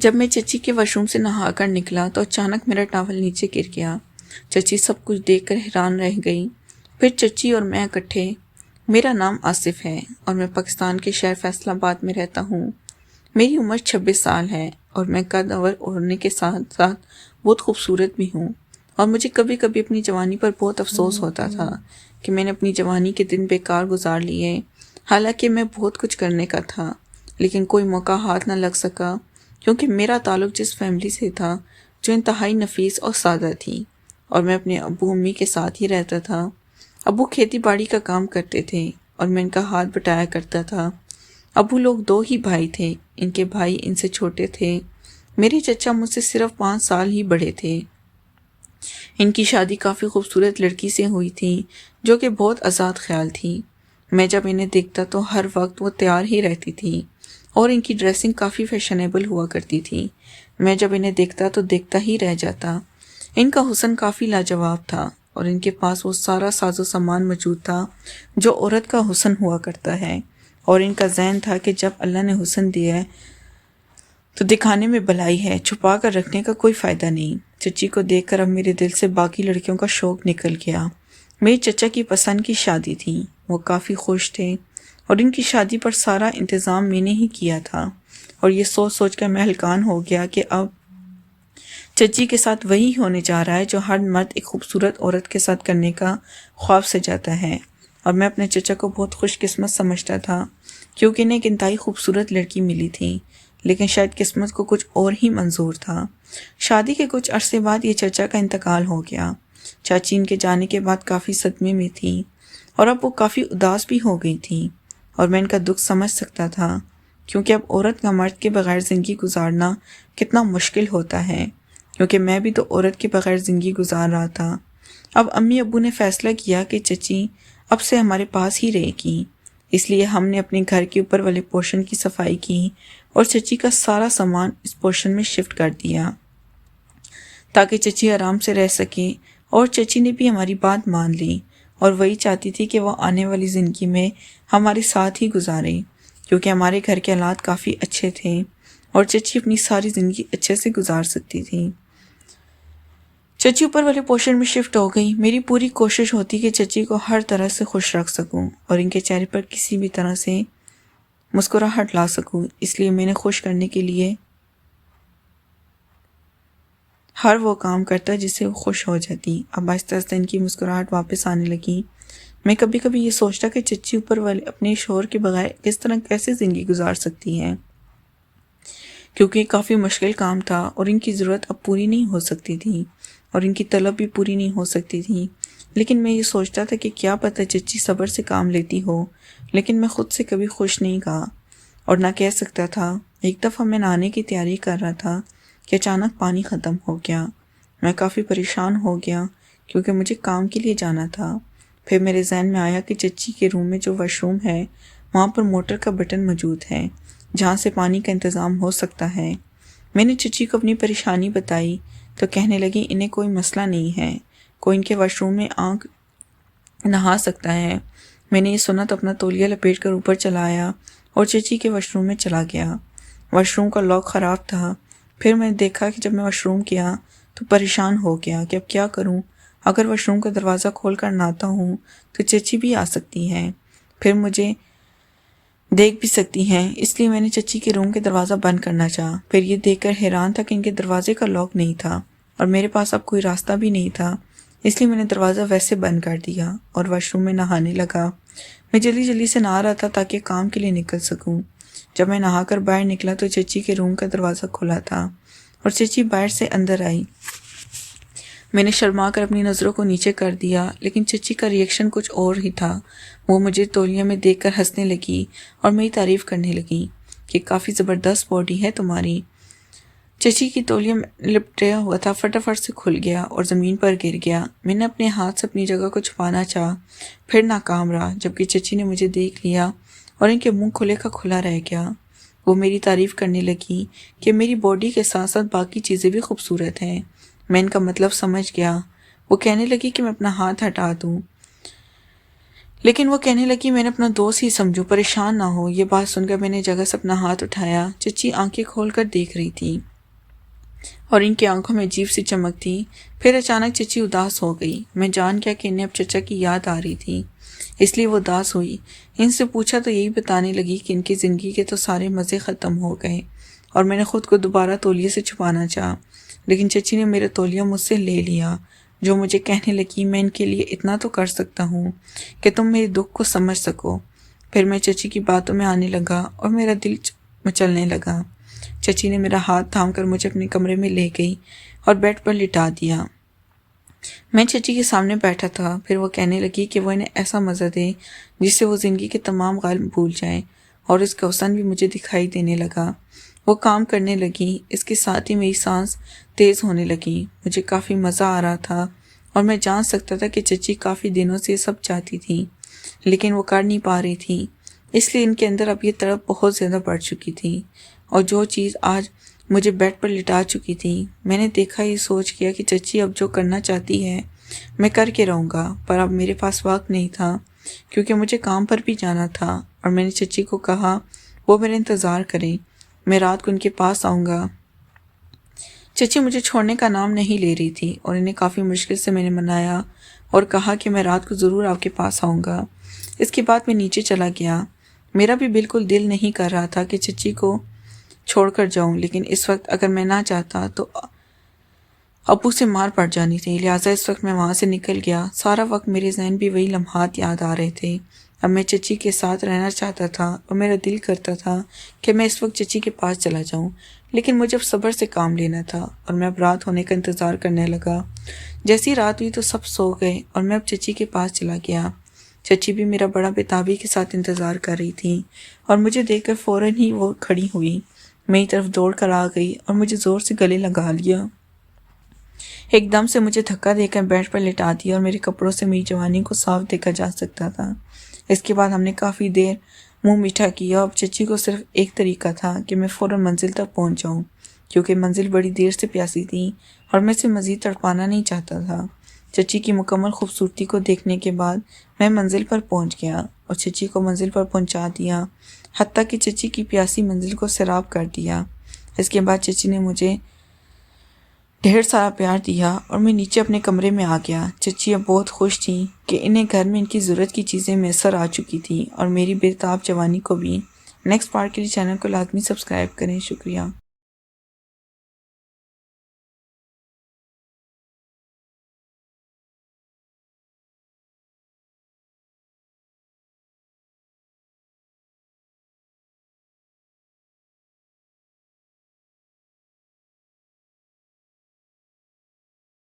جب میں چچی کے واش روم سے نہا کر نکلا تو اچانک میرا ٹاول نیچے گر گیا۔ چچی سب کچھ دیکھ کر حیران رہ گئی۔ پھر چچی اور میں اکٹھے۔ میرا نام آصف ہے اور میں پاکستان کے شہر فیصل آباد میں رہتا ہوں۔ میری عمر 26 سال ہے اور میں قد اور اوڑھنے کے ساتھ ساتھ بہت خوبصورت بھی ہوں، اور مجھے کبھی کبھی اپنی جوانی پر بہت افسوس ہوتا تھا کہ میں نے اپنی جوانی کے دن بیکار گزار لیے، حالانکہ میں بہت کچھ کرنے کا تھا، لیکن کوئی موقع ہاتھ نہ لگ سکا، کیونکہ میرا تعلق جس فیملی سے تھا جو انتہائی نفیس اور سادہ تھی، اور میں اپنے ابو امی کے ساتھ ہی رہتا تھا۔ ابو کھیتی باڑی کا کام کرتے تھے اور میں ان کا ہاتھ بٹایا کرتا تھا۔ ابو لوگ 2 ہی بھائی تھے، ان کے بھائی ان سے چھوٹے تھے۔ میرے چچا مجھ سے صرف 5 سال ہی بڑے تھے۔ ان کی شادی کافی خوبصورت لڑکی سے ہوئی تھی جو کہ بہت آزاد خیال تھی۔ میں جب انہیں دیکھتا تو ہر وقت وہ تیار ہی رہتی تھی اور ان کی ڈریسنگ کافی فیشنیبل ہوا کرتی تھی۔ میں جب انہیں دیکھتا تو دیکھتا ہی رہ جاتا۔ ان کا حسن کافی لاجواب تھا اور ان کے پاس وہ سارا ساز و سامان موجود تھا جو عورت کا حسن ہوا کرتا ہے، اور ان کا ذہن تھا کہ جب اللہ نے حسن دیا ہے تو دکھانے میں بھلائی ہے، چھپا کر رکھنے کا کوئی فائدہ نہیں۔ چچی کو دیکھ کر اب میرے دل سے باقی لڑکیوں کا شوق نکل گیا۔ میری چچا کی پسند کی شادی تھی، وہ کافی خوش تھے، اور ان کی شادی پر سارا انتظام میں نے ہی کیا تھا، اور یہ سوچ سوچ کر میں ہلکان ہو گیا کہ اب چچی کے ساتھ وہی ہونے جا رہا ہے جو ہر مرد ایک خوبصورت عورت کے ساتھ کرنے کا خواب سجاتا ہے۔ اور میں اپنے چچا کو بہت خوش قسمت سمجھتا تھا کیونکہ انہیں ایک انتہائی خوبصورت لڑکی ملی تھی، لیکن شاید قسمت کو کچھ اور ہی منظور تھا۔ شادی کے کچھ عرصے بعد یہ چچا کا انتقال ہو گیا۔ چاچی ان کے جانے کے بعد کافی صدمے میں تھی اور اب وہ کافی اداس بھی ہو گئی تھی، اور میں ان کا دکھ سمجھ سکتا تھا، کیونکہ اب عورت کا مرد کے بغیر زندگی گزارنا کتنا مشکل ہوتا ہے، کیونکہ میں بھی تو عورت کے بغیر زندگی گزار رہا تھا۔ اب امی ابو نے فیصلہ کیا کہ چچی اب سے ہمارے پاس ہی رہے گی، اس لیے ہم نے اپنے گھر کے اوپر والے پورشن کی صفائی کی اور چچی کا سارا سامان اس پورشن میں شفٹ کر دیا تاکہ چچی آرام سے رہ سکے، اور چچی نے بھی ہماری بات مان لی اور وہی چاہتی تھی کہ وہ آنے والی زندگی میں ہمارے ساتھ ہی گزارے، کیونکہ ہمارے گھر کے حالات کافی اچھے تھے اور چچی اپنی ساری زندگی اچھے سے گزار سکتی تھی۔ چچی اوپر والے پورشن میں شفٹ ہو گئی۔ میری پوری کوشش ہوتی کہ چچی کو ہر طرح سے خوش رکھ سکوں اور ان کے چہرے پر کسی بھی طرح سے مسکراہٹ لا سکوں، اس لیے میں نے خوش کرنے کے لیے ہر وہ کام کرتا جس سے وہ خوش ہو جاتی۔ اب آہستہ آہستہ ان کی مسکراہٹ واپس آنے لگی۔ میں کبھی کبھی یہ سوچتا کہ چچی اوپر والے اپنے شوہر کے بغیر کس طرح کیسے زندگی گزار سکتی ہیں، کیونکہ یہ کافی مشکل کام تھا اور ان کی ضرورت اب پوری نہیں ہو سکتی تھی اور ان کی طلب بھی پوری نہیں ہو سکتی تھی، لیکن میں یہ سوچتا تھا کہ کیا پتہ چچی صبر سے کام لیتی ہو، لیکن میں خود سے کبھی خوش نہیں کہا اور نہ کہہ سکتا تھا۔ ایک دفعہ میں نہانے کی تیاری کر رہا تھا کہ اچانک پانی ختم ہو گیا۔ میں کافی پریشان ہو گیا کیونکہ مجھے کام کے لیے جانا تھا۔ پھر میرے ذہن میں آیا کہ چچی کے روم میں جو واش روم ہے وہاں پر موٹر کا بٹن موجود ہے جہاں سے پانی کا انتظام ہو سکتا ہے۔ میں نے چچی کو اپنی پریشانی بتائی تو کہنے لگی انہیں کوئی مسئلہ نہیں ہے، کوئی ان کے واش روم میں نہا سکتا ہے۔ میں نے یہ سنا تو اپنا تولیہ لپیٹ کر اوپر چلا آیا اور چچی کے واش روم میں چلا گیا۔ واش روم کا لاک خراب تھا۔ پھر میں نے دیکھا کہ جب میں واش روم گیا تو پریشان ہو گیا کہ اب کیا کروں، اگر واش روم کا دروازہ کھول کر نہاتا ہوں تو چچی بھی آ سکتی ہیں، پھر مجھے دیکھ بھی سکتی ہیں، اس لیے میں نے چچی کے روم کے دروازہ بند کرنا چاہا۔ پھر یہ دیکھ کر حیران تھا کہ ان کے دروازے کا لاک نہیں تھا اور میرے پاس اب کوئی راستہ بھی نہیں تھا، اس لیے میں نے دروازہ ویسے بند کر دیا اور واش روم میں نہانے لگا۔ میں جلدی جلدی سے نہا رہا تھا تاکہ کام کے لیے نکل سکوں۔ جب میں نہا کر باہر نکلا تو چچی کے روم کا دروازہ کھلا تھا اور چچی باہر سے اندر آئی۔ میں نے شرما کر اپنی نظروں کو نیچے کر دیا، لیکن چچی کا ریئیکشن کچھ اور ہی تھا۔ وہ مجھے تولیہ میں دیکھ کر ہنسنے لگی اور میری تعریف کرنے لگی کہ کافی زبردست باڈی ہے تمہاری۔ چچی کی تولیہ میں لپٹا ہوا تھا فٹافٹ سے کھل گیا اور زمین پر گر گیا۔ میں نے اپنے ہاتھ سے اپنی جگہ کو چھپانا چاہا، پھر ناکام رہا، جبکہ چچی نے مجھے دیکھ لیا اور ان کے منہ کھلے کا کھلا رہ گیا۔ وہ میری تعریف کرنے لگی کہ میری باڈی کے ساتھ ساتھ باقی چیزیں بھی خوبصورت ہیں۔ میں ان کا مطلب سمجھ گیا۔ وہ کہنے لگی کہ میں اپنا ہاتھ ہٹا دوں، لیکن وہ کہنے لگی میں نے اپنا دوست ہی سمجھوں، پریشان نہ ہو۔ یہ بات سن کر میں نے جگہ سے اپنا ہاتھ اٹھایا۔ چچی آنکھیں کھول کر دیکھ رہی تھی اور ان کی آنکھوں میں عجیب سی چمک تھی۔ پھر اچانک چچی اداس ہو گئی۔ میں جان گیا کہ انہیں اب چچا کی یاد آ رہی تھی، اس لیے وہ اداس ہوئی۔ ان سے پوچھا تو یہی بتانے لگی کہ ان کی زندگی کے تو سارے مزے ختم ہو گئے اور میں نے خود کو دوبارہ تولیے سے چھپانا چاہا، لیکن چچی نے میرا تولیہ مجھ سے لے لیا، جو مجھے کہنے لگی میں ان کے لیے اتنا تو کر سکتا ہوں کہ تم میرے دکھ کو سمجھ سکو۔ پھر میں چچی کی باتوں میں آنے لگا اور میرا دل مچلنے لگا۔ چچی نے میرا ہاتھ تھام کر مجھے اپنے کمرے میں لے گئی اور بیڈ پر لٹا دیا۔ میں چچی کے سامنے بیٹھا تھا۔ پھر وہ کہنے لگی کہ وہ انہیں ایسا مزہ دے جس سے وہ زندگی کے تمام غم بھول جائیں، اور اس کا حسن بھی مجھے دکھائی دینے لگا۔ وہ کام کرنے لگی، اس کے ساتھ ہی میری سانس تیز ہونے لگی۔ مجھے کافی مزہ آ رہا تھا اور میں جان سکتا تھا کہ چچی کافی دنوں سے یہ سب چاہتی تھی، لیکن وہ کر نہیں پا رہی تھی، اس لیے ان کے اندر اب یہ تڑپ بہت زیادہ بڑھ چکی تھی۔ اور جو چیز آج مجھے بیڈ پر لٹا چکی تھی، میں نے دیکھا یہ سوچ کیا کہ چچی اب جو کرنا چاہتی ہے میں کر کے رہوں گا، پر اب میرے پاس وقت نہیں تھا کیونکہ مجھے کام پر بھی جانا تھا، اور میں نے چچی کو کہا وہ میرا انتظار کریں، میں رات کو ان کے پاس آؤں گا۔ چچی مجھے چھوڑنے کا نام نہیں لے رہی تھی اور انہیں کافی مشکل سے میں نے منایا اور کہا کہ میں رات کو ضرور آپ کے پاس آؤں گا۔ اس کے بعد میں نیچے چلا گیا۔ میرا بھی بالکل دل نہیں کر رہا تھا کہ چچی کو چھوڑ کر جاؤں، لیکن اس وقت اگر میں نہ چاہتا تو ابو سے مار پڑ جانی تھی، لہٰذا اس وقت میں وہاں سے نکل گیا۔ سارا وقت میرے ذہن بھی وہی لمحات یاد آ رہے تھے۔ اب میں چچی کے ساتھ رہنا چاہتا تھا اور میرا دل کرتا تھا کہ میں اس وقت چچی کے پاس چلا جاؤں، لیکن مجھے اب صبر سے کام لینا تھا اور میں اب رات ہونے کا انتظار کرنے لگا۔ جیسی رات ہوئی تو سب سو گئے اور میں اب چچی کے پاس چلا گیا۔ چچی بھی میرا بڑا بےتابی کے ساتھ انتظار کر رہی تھی اور مجھے دیکھ کر فوراً ہی وہ کھڑی ہوئی، میری طرف دوڑ کر آ گئی اور مجھے زور سے گلے لگا لیا۔ ایک دم سے مجھے دھکا دے کر بیڈ پر لٹا دیا اور میرے کپڑوں سے میری جوانی کو صاف دیکھا جا سکتا تھا۔ اس کے بعد ہم نے کافی دیر منہ میٹھا کیا۔ اب چچی کو صرف ایک طریقہ تھا کہ میں فوراً منزل تک پہنچ جاؤں، کیونکہ منزل بڑی دیر سے پیاسی تھی اور میں اسے مزید تڑپانا نہیں چاہتا تھا۔ چچی کی مکمل خوبصورتی کو دیکھنے کے بعد میں منزل پر پہنچ گیا اور چچی کو منزل پر پہنچا دیا، حتیٰ کہ چچی کی پیاسی منزل کو سیراب کر دیا۔ اس کے بعد چچی نے مجھے ڈھیر سارا پیار دیا اور میں نیچے اپنے کمرے میں آ گیا۔ چچی اب بہت خوش تھیں کہ انہیں گھر میں ان کی ضرورت کی چیزیں میسر آ چکی تھیں اور میری بے تاب جوانی کو بھی۔ نیکسٹ پارٹ کے لیے چینل کو لازمی سبسکرائب کریں۔ شکریہ۔